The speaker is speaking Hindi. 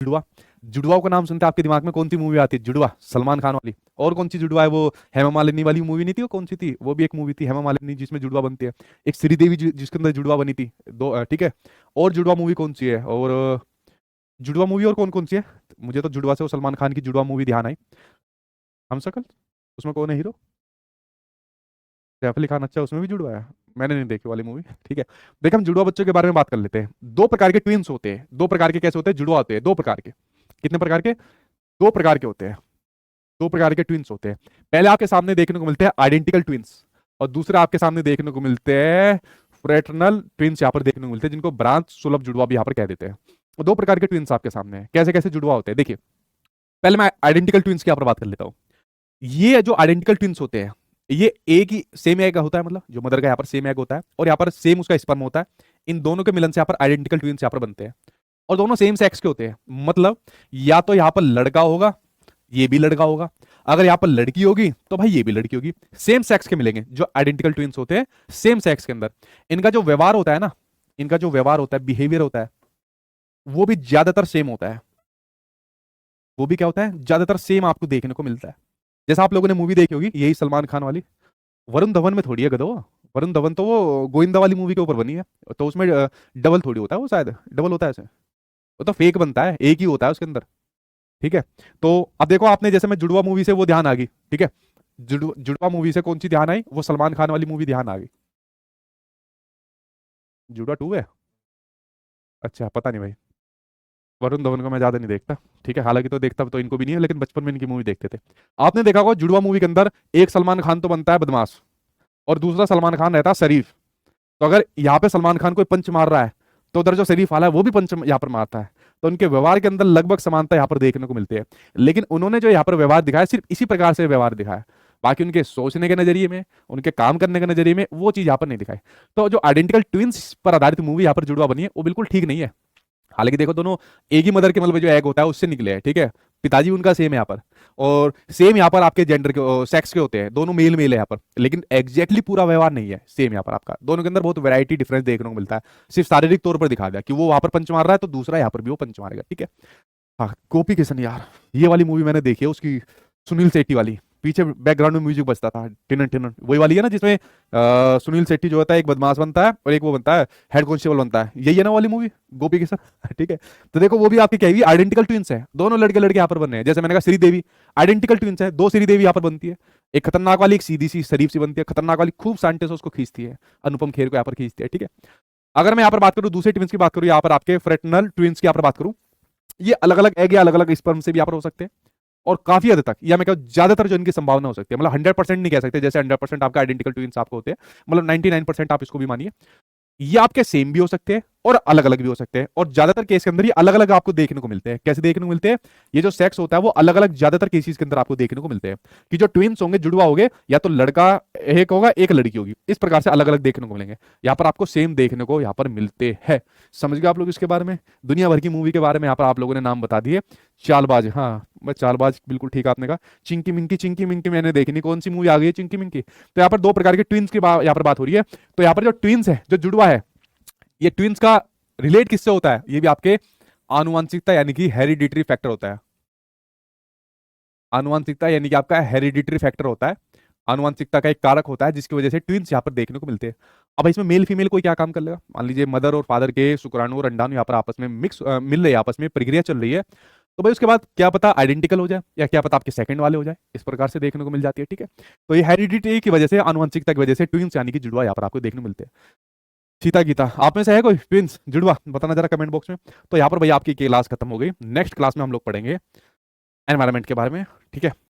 जुड़वा। जुड़वा का नाम सुनते आपके दिमाग में कौन सी मूवी आती है? जुड़वा, सलमान खान वाली। और कौन सी जुड़वा है? वो हेमा मालिनी वाली मूवी नहीं थी, वो कौन सी थी? वो भी एक मूवी थी हेमा मालिनी जिसमें जुड़वा बनती है। एक श्रीदेवी जिसके अंदर जुड़वा बनी थी दो, ठीक है। और जुड़वा मूवी कौन सी है? और जुड़वा मूवी और कौन कौन सी है? मुझे तो जुड़वा से वो सलमान खान की जुड़वा मूवी ध्यान आई। हम शकल, उसमें कौन है हीरो? सैफ अली खान, अच्छा उसमें भी जुड़वा है। मैंने नहीं देखी वाली मूवी, ठीक है। देख, हम जुड़वा बच्चों के बारे में बात कर लेते हैं। दो प्रकार के ट्विंस होते हैं, दो प्रकार के कैसे होते हैं? जुड़वा होते हैं दो प्रकार के। कितने प्रकार के? दो प्रकार के होते हैं। दो प्रकार के ट्विंस होते हैं। पहले आपके सामने देखने को मिलते हैं आइडेंटिकल ट्विंस, और दूसरे आपके सामने देखने को मिलते हैं फ्रेटर्नल ट्विंस। यहाँ पर देखने को मिलते हैं जिनको ब्रांच सुलभ जुड़वा भी यहाँ पर कह देते हैं। तो दो प्रकार के ट्विंस आपके सामने हैं। कैसे कैसे जुड़वा होते हैं देखिए। पहले मैं आइडेंटिकल ट्विंस की यहाँ पर बात कर लेता हूँ। ये जो आइडेंटिकल ट्विंस होते हैं, ये एक ही सेम एग होता है, मतलब जो मदर का यहाँ पर सेम एग होता है और यहाँ पर सेम उसका स्पर्म होता है। इन दोनों के मिलन से यहाँ पर आइडेंटिकल ट्विंस यहाँ पर बनते हैं। और दोनों सेम सेक्स के होते हैं, मतलब या तो यहाँ पर लड़का होगा, ये भी लड़का होगा। अगर यहाँ पर लड़की होगी तो भाई ये भी लड़की होगी। सेम सेक्स के मिलेंगे जो आइडेंटिकल ट्विंस होते हैं, सेम सेक्स के अंदर। इनका जो व्यवहार होता है ना, इनका जो व्यवहार होता है, बिहेवियर होता है, वो भी ज्यादातर सेम होता है। वो भी क्या होता है? ज्यादातर सेम आपको देखने को मिलता है। जैसा आप लोगों ने मूवी देखी होगी यही सलमान खान वाली, वरुण धवन में थोड़ी है गधो। वरुण धवन तो वो गोविंदा वाली मूवी के ऊपर बनी है, तो उसमें डबल थोड़ी होता है, वो शायद डबल होता है ऐसे। वो तो फेक बनता है, एक ही होता है उसके अंदर, ठीक है। तो अब देखो, आपने जैसे मैं जुड़वा मूवी से वो ध्यान आ गई, ठीक है। जुड़वा मूवी से कौन सी ध्यान आई? वो सलमान खान वाली मूवी ध्यान आ गई। जुड़वा टू है? अच्छा, पता नहीं भाई। वरुण धवन को मैं ज्यादा नहीं देखता, ठीक है। हालांकि तो देखता तो इनको भी नहीं है, लेकिन बचपन में इनकी मूवी देखते थे। आपने देखा होगा जुड़वा मूवी के अंदर एक सलमान खान तो बनता है बदमाश, और दूसरा सलमान खान रहता है शरीफ। तो अगर यहाँ पे सलमान खान कोई पंच मार रहा है, तो उधर जो शरीफ वाला है वो भी पंच यहाँ पर मारता है। तो उनके व्यवहार के अंदर लगभग समानता यहाँ पर देखने को मिलती है। लेकिन उन्होंने जो यहाँ पर व्यवहार दिखाया, सिर्फ इसी प्रकार से व्यवहार दिखाया। बाकी उनके सोचने के नजरिए में, उनके काम करने के नजरिए में वो चीज यहाँ पर नहीं दिखाई। तो जो आइडेंटिकल ट्विंस पर आधारित मूवी यहाँ पर जुड़वा बनी है, वो बिल्कुल ठीक नहीं है। हालांकि देखो, दोनों एक ही मदर के मतलब जो एग होता है उससे निकले हैं, ठीक है। पिताजी उनका सेम है यहाँ पर, और सेम यहाँ पर आपके जेंडर के सेक्स के होते हैं, दोनों मेल मेल है यहाँ पर। लेकिन एग्जैक्टली पूरा व्यवहार नहीं है सेम यहाँ पर आपका। दोनों के अंदर बहुत वैरायटी डिफरेंस देखने को मिलता है। सिर्फ शारीरिक तौर पर दिखा दिया कि वो वहां पर पंच मार रहा है तो दूसरा यहाँ पर भी वो पंच मारेगा, ठीक है। हाँ, गोपी किशन यार, ये वाली मूवी मैंने देखी है उसकी, सुनील शेट्टी वाली। पीछे बैकग्राउंड में म्यूजिक बजता था, टिनन टिनन, वही वाली है ना जिसमें सुनील शेट्टी जो होता है एक बदमाश बनता है और एक वो बनता है हेड कांस्टेबल बनता है। यही है ना वाली मूवी, गोपी किशन ठीक है। तो देखो, वो भी आपकी क्या हुई? आइडेंटिकल ट्विंस है, दोनों लड़के लड़के यहाँ पर बन रहे हैं। जैसे मैंने कहा श्रीदेवी, आइडेंटिकल ट्विंस है, दो श्रीदेवी यहाँ पर बनती है। एक खतरनाक वाली, एक सीधी सी शरीफ सी बनती है। खतरनाक वाली खूब साइंटिस्ट उसको खींचती है, अनुपम खेर को यहाँ पर खींचती है, ठीक है। अगर मैं यहाँ पर बात करूँ दूसरे ट्विंस की बात करूँ, यहाँ पर आपके फ्रेटर्नल ट्विंस की यहाँ पर बात करूँ, ये अलग अलग एग या अलग अलग स्पर्म से भी यहाँ पर हो सकते हैं। और काफी हद तक, या मैं कहूँ ज्यादातर जो इनकी संभावना हो सकती है, मतलब 100% नहीं कह सकते, जैसे 100% आपका आइडेंटिकल ट्विंस आपको होते हैं, मतलब 99% आप इसको भी मानिए। ये आपके सेम भी हो सकते हैं और अलग अलग भी हो सकते हैं। और ज्यादातर केस के अंदर ये अलग अलग आपको देखने को मिलते हैं। कैसे देखने को मिलते हैं? ये जो सेक्स होता है वो अलग अलग ज्यादातर केसेस के अंदर आपको देखने को मिलते हैं, कि जो ट्विंस होंगे, जुड़वा होंगे, या तो लड़का एक होगा एक लड़की होगी, इस प्रकार से अलग अलग देखने को मिलेंगे। यहाँ पर आपको सेम देखने को यहाँ पर मिलते हैं। समझ गए आप लोग इसके बारे में? दुनिया भर की मूवी के बारे में यहाँ पर आप लोगों ने नाम बता दिए। चालबाज, हाँ बस चालबाज बिल्कुल ठीक आपने कहा। चिंकी मिंकी मैंने देखी नहीं, कौन सी मूवी आ गई है चिंकी मिंकी? तो यहाँ पर दो प्रकार के ट्विंस की यहाँ पर बात हो रही है। तो यहाँ पर जो ट्विंस है, जो जुड़वा है, ये ट्विंस का रिलेट किससे होता है? ये भी आपके आनुवंशिकता यानी कि हेरिडिटरी फैक्टर होता है। आनुवंशिकता यानी कि आपका हेरिडिटरी फैक्टर होता है, आनुवंशिकता का एक कारक होता है जिसकी वजह से ट्विंस यहाँ पर देखने को मिलते हैं। अब इसमें मेल फीमेल कोई क्या काम कर लेगा? मान लीजिए मदर और फादर के शुक्राणु और अंडाणु यहाँ पर आपस में मिक्स मिल रहे हैं, आपस में प्रक्रिया चल रही है, तो भाई उसके बाद क्या पता आइडेंटिकल हो जाए, या क्या पता आपके सेकंड वाले हो जाए, इस प्रकार से देखने को मिल जाती है, ठीक है। तो ये हेरिडिटी की वजह से, आनुवंशिकता की वजह से ट्विंस यानी कि जुड़वा यहाँ पर आपको देखने को मिलते हैं। सीता गीता, आप में से है कोई ट्विंस जुड़वा? बताना जरा कमेंट बॉक्स में। तो यहाँ पर भैया आपकी क्लास खत्म हो गई। नेक्स्ट क्लास में हम लोग पढ़ेंगे एनवायरमेंट के बारे में, ठीक है।